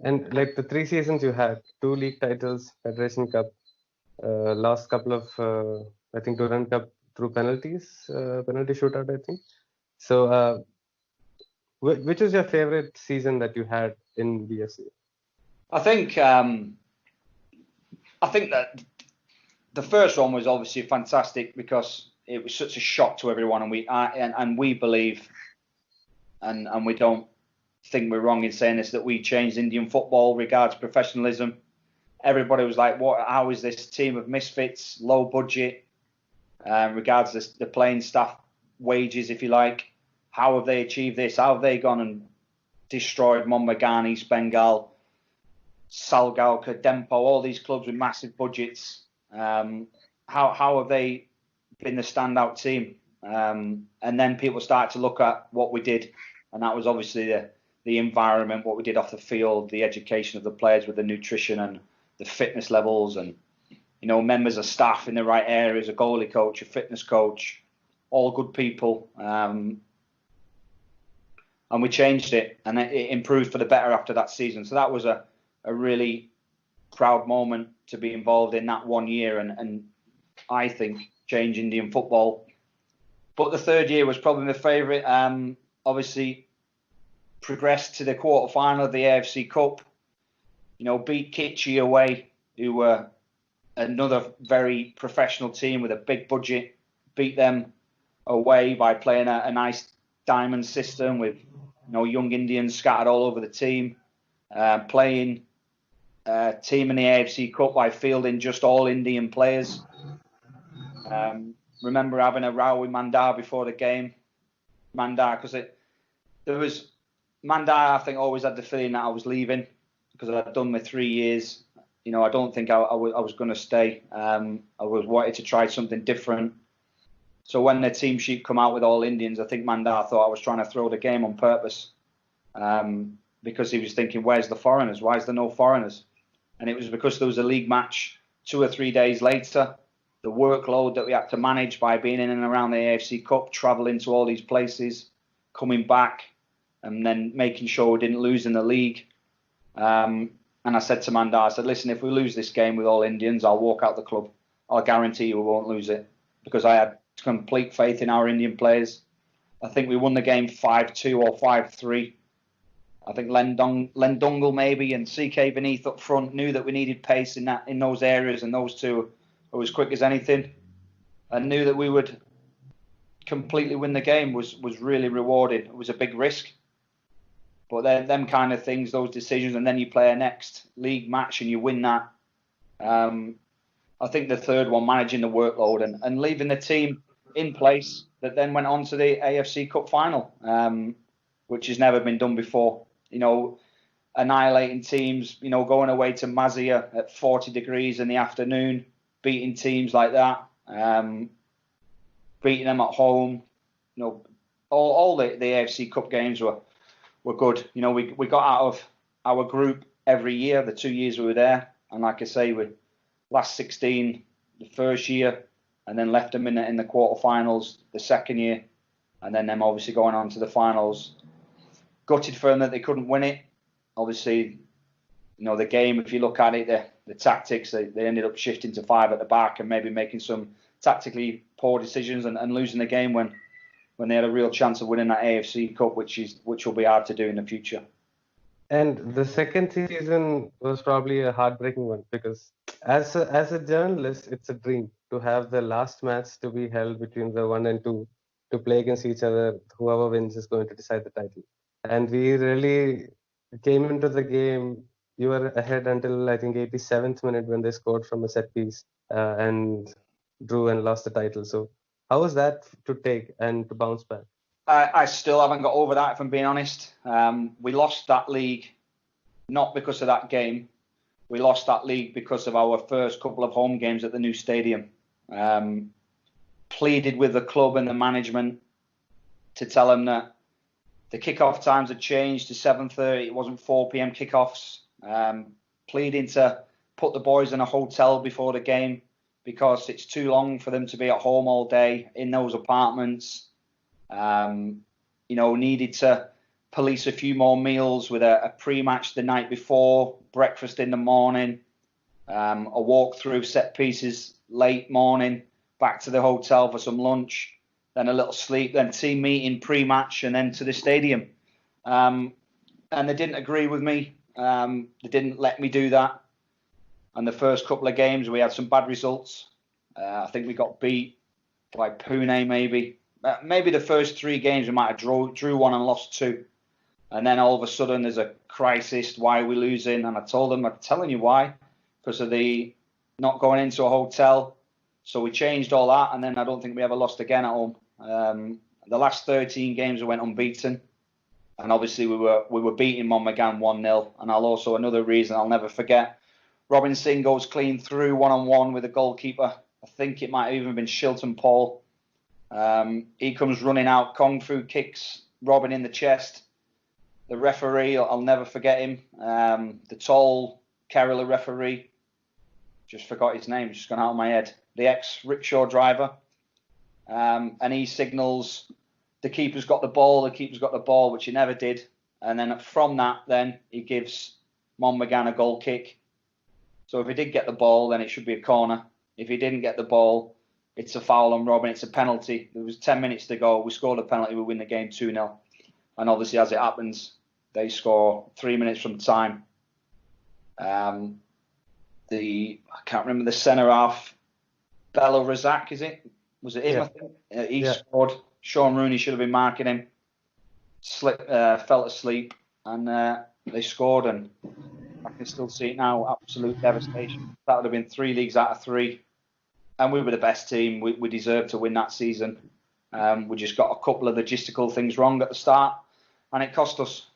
And like the 3 seasons you had, 2 league titles, Federation Cup, last couple of, I think, Durand Cup through penalty shootout, I think. So, which is your favorite season that you had in BFC? I think that the first one was obviously fantastic because it was such a shock to everyone, and we believe, and we don't think we're wrong in saying this, that we changed Indian football regards professionalism. Everybody was like, "What? How is this team of misfits, low budget, regards the playing staff wages, if you like? How have they achieved this? How have they gone and destroyed Mombagani, East Bengal, Salgaoka, Dempo, all these clubs with massive budgets? How have they been the standout team?" And then people start to look at what we did, and that was obviously the environment, what we did off the field, the education of the players with the nutrition and the fitness levels, and members of staff in the right areas, a goalie coach, a fitness coach, all good people. And we changed it, and it improved for the better after that season. So that was a really proud moment to be involved in that 1 year, and I think changed Indian football. But the third year was probably my favourite. Obviously, progressed to the quarter final of the AFC Cup. Beat Kitchi away, who were another very professional team with a big budget. Beat them away by playing a nice diamond system with young Indians scattered all over the team. Playing a team in the AFC Cup by fielding just all Indian players. Remember having a row with Mandar before the game. Mandar, I think, always had the feeling that I was leaving because I'd done my 3 years. I don't think I was going to stay. I was wanted to try something different. So when the team sheet come out with all Indians, I think Mandar thought I was trying to throw the game on purpose, because he was thinking, where's the foreigners? Why is there no foreigners? And it was because there was a league match 2 or 3 days later. The workload that we had to manage by being in and around the AFC Cup, travelling to all these places, coming back, and then making sure we didn't lose in the league. And I said to Mandar, I said, listen, if we lose this game with all Indians, I'll walk out the club. I'll guarantee you we won't lose it, because I had complete faith in our Indian players. I think we won the game 5-2 or 5-3. I think Len Dungle maybe and CK Beneath up front knew that we needed pace in those areas, and those two were as quick as anything. I knew that we would completely win the game was really rewarding. It was a big risk. But then them kind of things, those decisions, and then you play a next league match and you win that. I think the third one, managing the workload and leaving the team in place that then went on to the AFC Cup final, which has never been done before. Annihilating teams, going away to Mazia at 40 degrees in the afternoon, beating teams like that, beating them at home. All the AFC Cup games were good. We got out of our group every year, the 2 years we were there. And like I say, we last 16 the first year, and then left them in the quarterfinals the second year, and then them obviously going on to the finals. Gutted for them that they couldn't win it. Obviously, the game, if you look at it, the tactics, they ended up shifting to 5 at the back and maybe making some tactically poor decisions and losing the game when they had a real chance of winning that AFC Cup, which will be hard to do in the future. And the second season was probably a heartbreaking one, because as a journalist, it's a dream to have the last match to be held between the 1 and 2 to play against each other. Whoever wins is going to decide the title. And we really came into the game. You were ahead until, I think, 87th minute when they scored from a set piece and drew and lost the title. So how was that to take and to bounce back? I still haven't got over that, if I'm being honest. We lost that league not because of that game. We lost that league because of our first couple of home games at the new stadium. Pleaded with the club and the management to tell them that the kickoff times had changed to 7:30. It wasn't 4 p.m. kickoffs. Pleading to put the boys in a hotel before the game because it's too long for them to be at home all day in those apartments. Needed to police a few more meals with a pre-match the night before, breakfast in the morning, a walk through set pieces late morning, back to the hotel for some lunch, then a little sleep, then team meeting pre-match, and then to the stadium. And they didn't agree with me. They didn't let me do that. And the first couple of games, we had some bad results. I think we got beat by Pune, maybe. Maybe the first 3 games we might have drew 1 and lost 2. And then all of a sudden there's a crisis. Why are we losing? And I told them, I'm telling you why. Because of the not going into a hotel. So we changed all that. And then I don't think we ever lost again at home. The last 13 games we went unbeaten. And obviously we were beating Monmagane 1-0. And another reason I'll never forget, Robin Singh goes clean through 1-on-1 with the goalkeeper. I think it might have even been Shilton Paul. He comes running out, kung fu kicks Robin in the chest. The referee, I'll never forget him. The tall Kerala referee, just forgot his name, just gone out of my head. The ex-rickshaw driver. And he signals the keeper's got the ball, which he never did. And then from that, then he gives Monmagane a goal kick. So if he did get the ball, then it should be a corner. If he didn't get the ball, it's a foul on Robin. It's a penalty. There was 10 minutes to go. We scored a penalty. We win the game 2-0. And obviously, as it happens, they score 3 minutes from time. I can't remember the centre half. Bella Razak, is it? Was it him? Yeah. I think? He scored. Sean Rooney should have been marking him. Fell asleep, and they scored. And I can still see it now. Absolute devastation. That would have been 3 leagues out of 3. And we were the best team. We deserved to win that season. We just got a couple of logistical things wrong at the start, and it cost us.